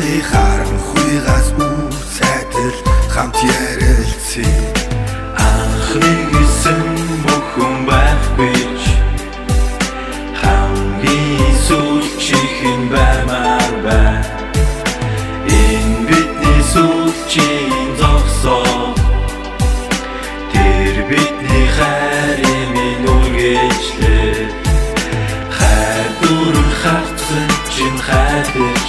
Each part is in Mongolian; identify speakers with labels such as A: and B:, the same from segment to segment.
A: Анхыг харанхуйгаас үсэтэл хамт ярилцъя.
B: Анхны гэсэн бүхэн байхгүй ч хамгийн сүүлчийн баймаар бай. Энэ бидний сүүлчийн зогсоо тэр бидний хайрын үргэлжлэл. Хайр дүүрэн хартсан чинь хайдаж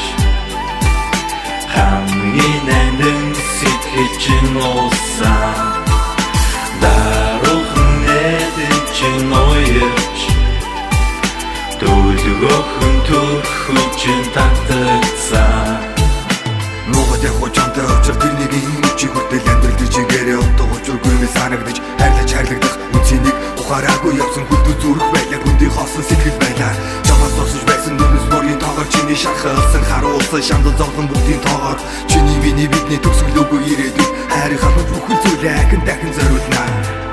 B: хамгийн нандин сэтгэл чинь уусан. Даруухан эдэн чинь уярч дөлгөөхөн төрхөн чинь татагцсан.
A: Нугад яг очонтой очир тэр нэг юм чи хүртэл амьдрал дээр чигээрээ отоо учиргүй мэс санагдаж хайрлагдах үнийг ухаараагүй явсан хүлдүү зүрх байлаа хүндий хоосон сэтгэл байлаа. Чамаас дурсаж байсан нүрнэс мөрийн тоогоор чиний шархалсан харуулсан шандал зовлон бүгдийн тоогоор чиний миний бидний төгсгөлөөгүй ирээдүйд хайрын хамт бүхэл зүйлээ дахин зориулнаа.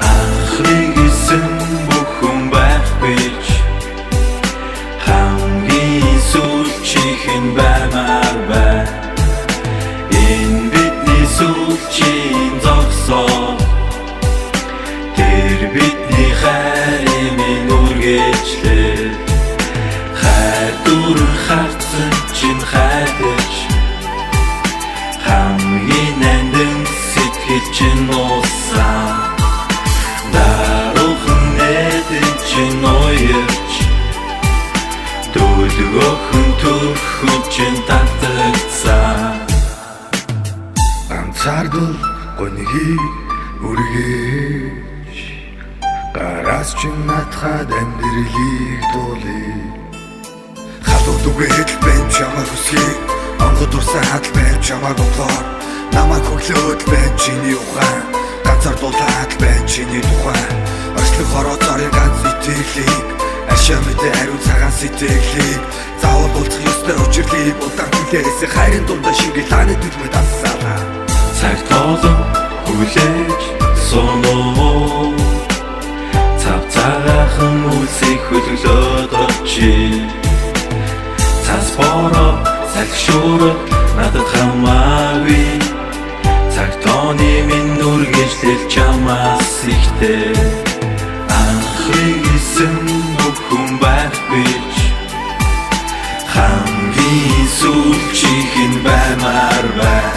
B: Анхны гэсэн бүхэн байхгүй ч хамгийн сүүлчийн баймаар бай. Энэ бидний сүүлчийн зогсоо тэр бидний хайрын үргэлжлэл. Хайр дүүрэн хартсан чинь хайдаж хамгийн нандин сэтгэл чинь уусан. Даруухан эдэн чинь уярч дөлгөөхөн төрхөн чинь татагцсан.
A: Ганцаардал гонхийг үргэж гараас чинь натхад амьдралыг дуулъя. Халуун түгээд байн чамайг хүсье онгод урсан хадл байн чамайг оглоор намайг хөглөөд байн чиний ухаан ганцаар дулаад байн чиний тухайн орчлог хороо цорын ганц итгэлийг ашаа мэдээ хариу цагаан сэтгэлийг заавал уулзах ёстой учирлыг удаан хүлээс хайрын дундаа шингэл хааны дэлмэд ассаалаа.
B: Цаг тоолон хүлээж соноо цав цагаахан үлсийг хөлөглөөд очив. Цас бороо цагшуурах надад хамаагүй. Цаг тооны минь үргэлжлэл чамаас ихтэй. Анхны гэсэн бүхэн байхгүй ч хамгийн сүүлчийн баймаар бай.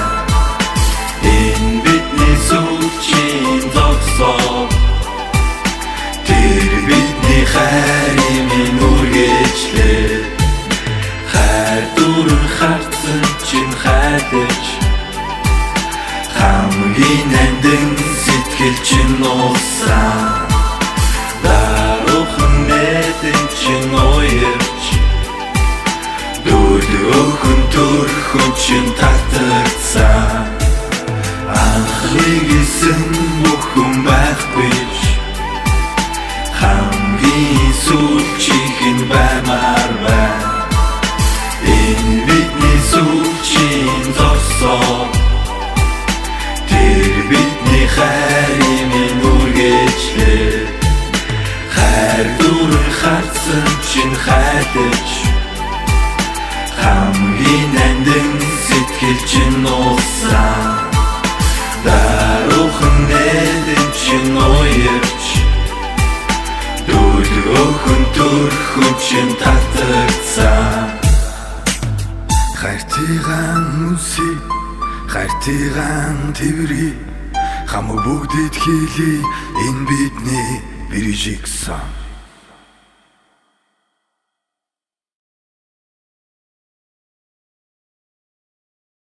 B: Энэ бидний сүүлчийн зогсоо тэр бидний хайрын үргэлжлэл. Хайр дүүрэн хартсан чинь хайдаж хамгийн нандин сэтгэл чинь уусан. Даруухан эдэн чинь уярч дөлгөөхөн төрхөн чинь татагцсан. Анхны гэсэн бүхэн байхгүй ч хамгийн сүүлчийн баймаар бай. Энэ бидний сүүлчийн зогсоо тэр бидний хайрын үргэлжлэл. Хайр дүүрэн хартсан чинь хайдаж хамгийн нандин сэтгэл чинь уусан. Даруухан эдэн чинь уярч дөлгөөхөн төрхөн чинь татагцсан.
A: Хайртайгаан үсий хайртайгаан тэрий хамаг бүгдэд хийлий энэ бидний биржигсан.